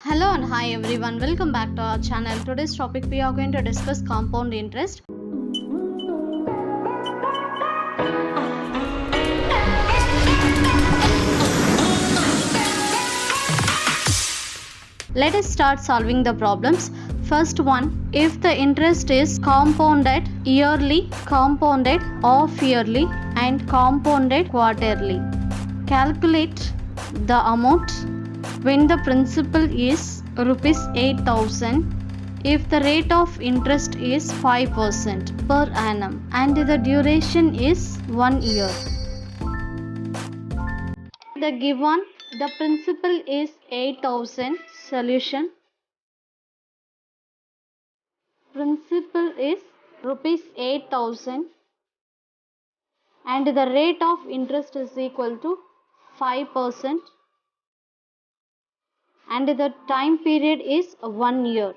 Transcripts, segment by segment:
Hello and hi everyone, welcome back to our channel. Today's topic we are going to discuss compound interest. Let us start solving the problems. First one, if the interest is compounded yearly, compounded half yearly and compounded quarterly, calculate the amount when the principal is rupees 8,000 if the rate of interest is 5% per annum and the duration is 1 year. The principal is 8,000. Solution: principal is rupees 8,000 and the rate of interest is equal to 5% and the time period is 1 year.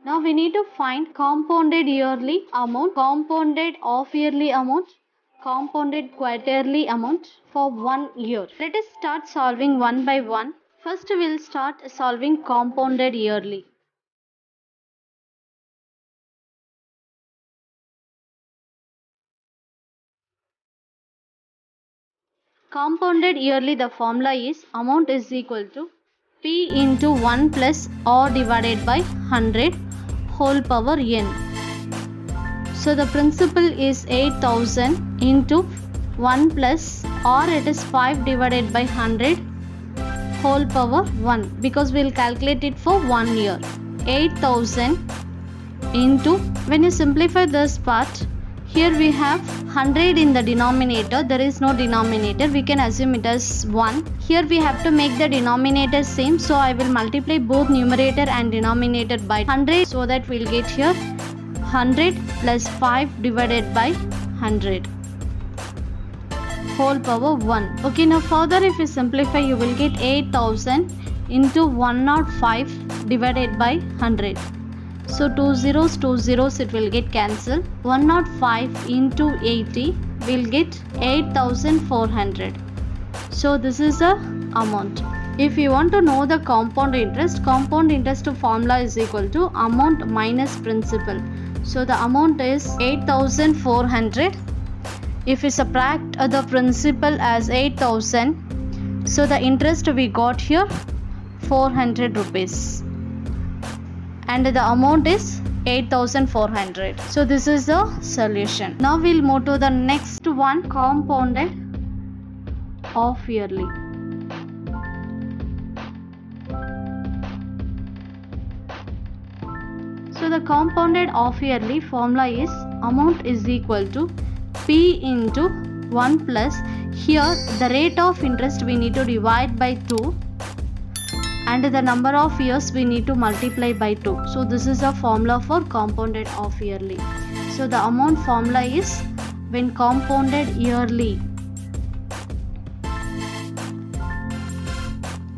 Now we need to find compounded yearly amount, compounded half yearly amount, compounded quarterly amount for 1 year. Let us start solving one by one. First we will start solving compounded yearly. Compounded yearly, the formula is amount is equal to P into 1 plus R divided by 100 whole power n. So the principal is 8,000 into 1 plus R, it is 5 divided by 100 whole power 1 because we will calculate it for 1 year. 8,000 into, when you simplify this part, here we have 100 in the denominator, there is no denominator, we can assume it as 1. Here we have to make the denominator same, so I will multiply both numerator and denominator by 100 so that we will get here 100 plus 5 divided by 100 whole power 1. Okay, now further if you simplify you will get 8,000 into 105 divided by 100. So 2 zeros it will get cancelled. 105 into 80 will get 8,400. So this is the amount. If you want to know the compound interest formula is equal to amount minus principal. So the amount is 8,400. If we subtract the principal as 8,000, so the interest we got here 400 rupees. And the amount is 8,400. So this is the solution. Now we'll move to the next one, compounded half yearly. So the compounded half yearly formula is amount is equal to P into 1 plus, here the rate of interest we need to divide by 2 and the number of years we need to multiply by 2. So this is the formula for compounded half yearly. So the amount formula is when compounded yearly.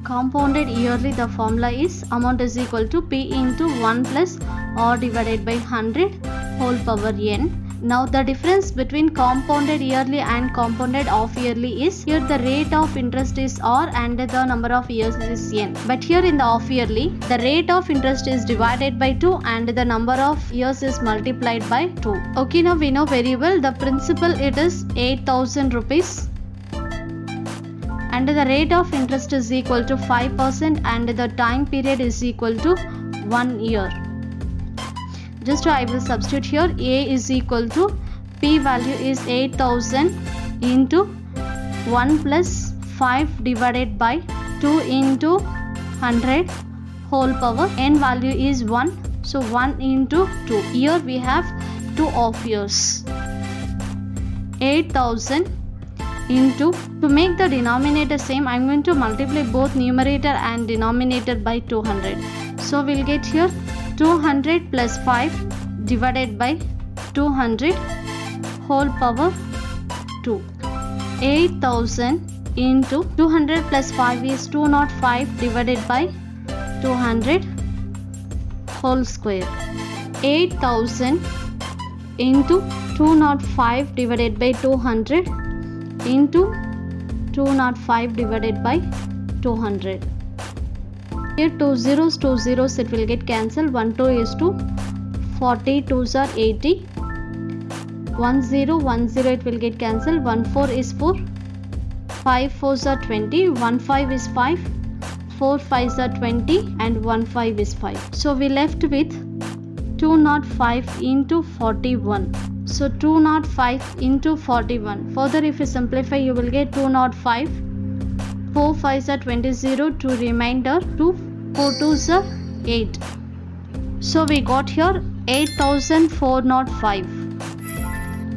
Compounded yearly, the formula is amount is equal to P into 1 plus R divided by 100 whole power n. Now the difference between compounded yearly and compounded half yearly is, here the rate of interest is R and the number of years is n. But here in the half yearly, the rate of interest is divided by 2 and the number of years is multiplied by 2. Okay, now we know very well the principal it is 8,000 rupees and the rate of interest is equal to 5% and the time period is equal to 1 year. Just I will substitute here, A is equal to P value is 8,000 into 1 plus 5 divided by 2 into 100 whole power, n value is 1, so 1 into 2. Here we have 2 half years. 8,000 into, to make the denominator same, I am going to multiply both numerator and denominator by 200. So we will get here 200 plus 5 divided by 200 whole power 2. 8,000 into 200 plus 5 is 205 divided by 200 whole square. 8,000 into 205 divided by 200 into 205 divided by 200. Here 2 zeros it will get cancelled. 1 2 is 2, 40 2s are 80. 1 0 1 0 it will get cancelled. 1 4 is 4, 5 4s are 20. 1 5 is 5, 4 5s are 20, and 1 5 is 5. So we left with 205 into 41. So 205 into 41. Further if you simplify, you will get 205. 4 5s are 20, 0, 2 remainder, 2, 4 2s are 8. So we got here 8405.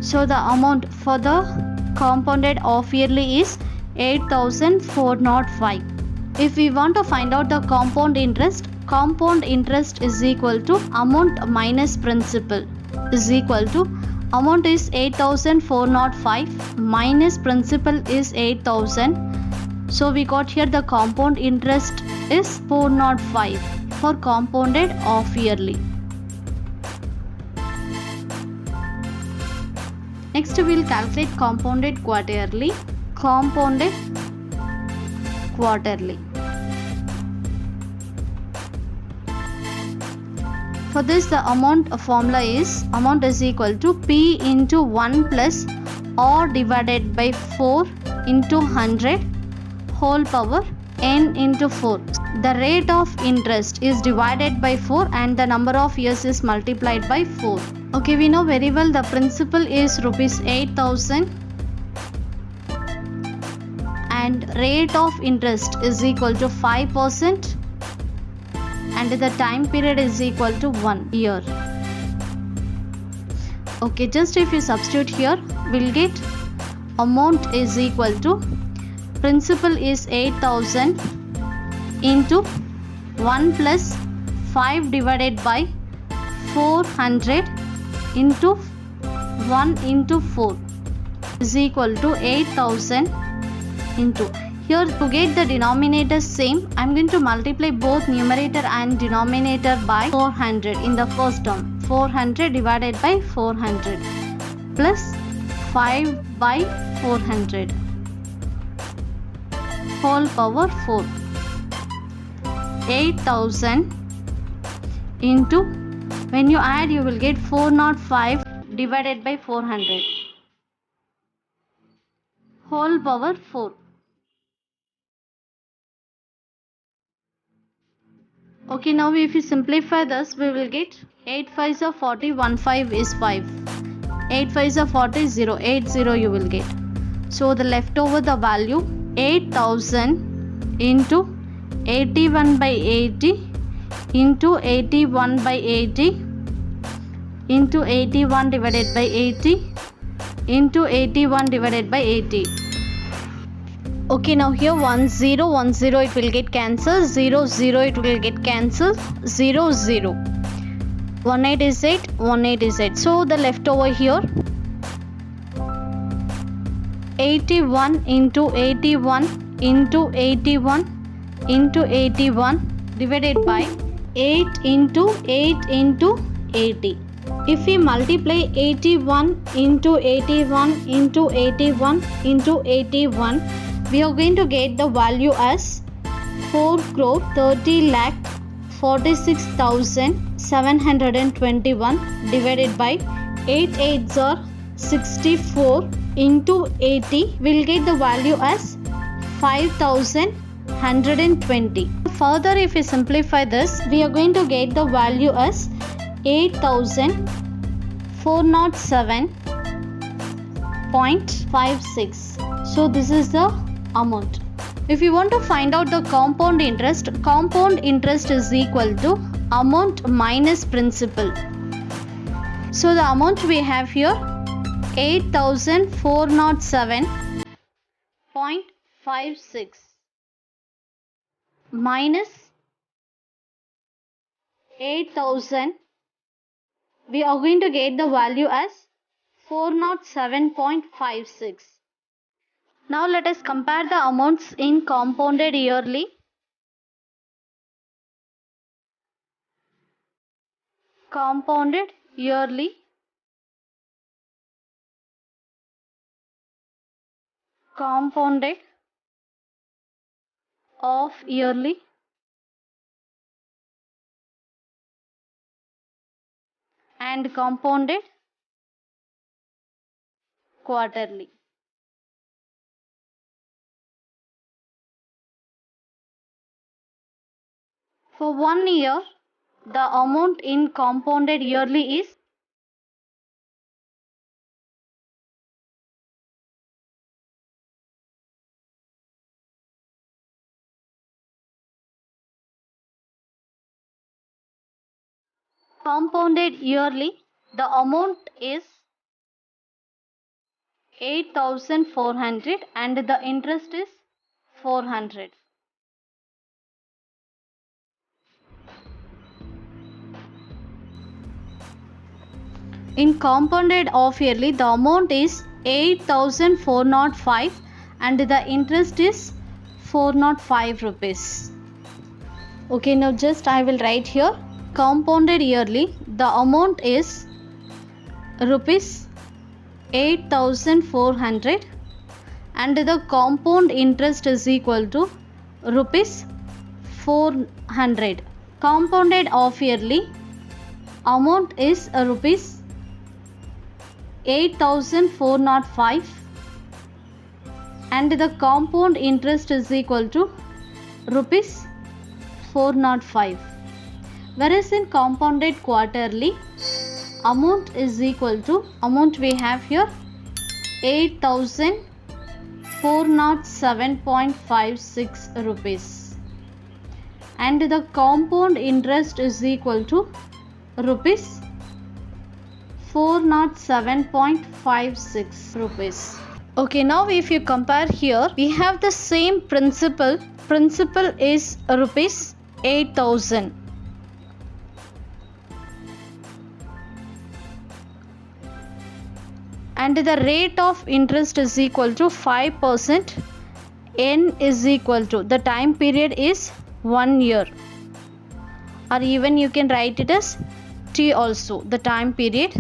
So the amount for the compounded half yearly is 8405. If we want to find out the compound interest is equal to amount minus principal is equal to amount is 8405 minus principal is 8000. So we got here the compound interest is 405 for compounded half yearly. Next we will calculate compounded quarterly. Compounded quarterly. For this the formula is amount is equal to P into 1 plus R divided by 4 into 100 whole power n into 4. The rate of interest is divided by 4 and the number of years is multiplied by 4. Okay, we know very well the principal is rupees 8000 and rate of interest is equal to 5% and the time period is equal to 1 year. Okay, just if you substitute here, we'll get amount is equal to principal is 8000 into 1 plus 5 divided by 400 into 1 into 4 is equal to 8000 into. Here to get the denominator same, I am going to multiply both numerator and denominator by 400 in the first term. 400 divided by 400 plus 5 by 400 whole power 4. 8000 into, when you add you will get 405 divided by 400 whole power 4. Okay, now if you simplify this, we will get 8 5s are 40, 1 5 is 5. 8 5s are 40, 0, 8 0 you will get. So the leftover the value 8000 into 81 by 80 into 81 by 80 into 81 divided by 80 into 81 divided by 80. Okay, now here 1 0 1 0 it will get cancelled, 0 0 it will get cancelled, 0 0. 1 8 is 8, 1 8 is 8. So the leftover here 81 into 81 into 81 into 81 divided by 8 into 8 into 80. If we multiply 81 into 81 into 81 into 81, we are going to get the value as 4 crore 30 lakh 46,721 divided by 8 8s are 64 into 80. We'll get the value as 5,120. Further, if we simplify this, we are going to get the value as 8,407.56. So this is the amount. If you want to find out the compound interest is equal to amount minus principal. So the amount we have here 8,407.56 minus 8,000, we are going to get the value as 407.56. Now let us compare the amounts in compounded yearly. Compounded yearly. Compounded of yearly and compounded quarterly. For 1 year, the amount in compounded yearly is compounded yearly, the amount is 8,400 and the interest is 400. In compounded half yearly, the amount is 8,405 and the interest is 405 rupees. Okay, now just I will write here compounded yearly, the amount is rupees 8,400 and the compound interest is equal to rupees 400. Compounded half yearly amount is rupees 8,405 and the compound interest is equal to rupees 405. Whereas in compounded quarterly, amount is equal to, amount we have here 8,407.56 rupees and the compound interest is equal to rupees 407.56 rupees. Okay, now if you compare here, we have the same principal. Principal is rupees 8,000. And the rate of interest is equal to 5%. N is equal to, the time period is 1 year, or even you can write it as T also, the time period.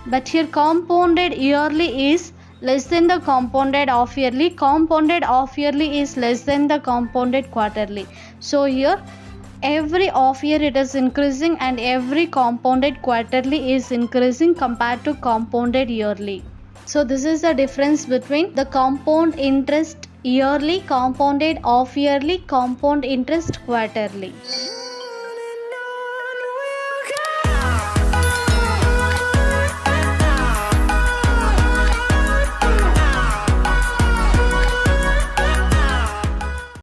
But here compounded yearly is less than the compounded half yearly. Compounded half yearly is less than the compounded quarterly. So here every half year it is increasing and every compounded quarterly is increasing compared to compounded yearly. So this is the difference between the compound interest yearly, compounded half yearly, compound interest quarterly.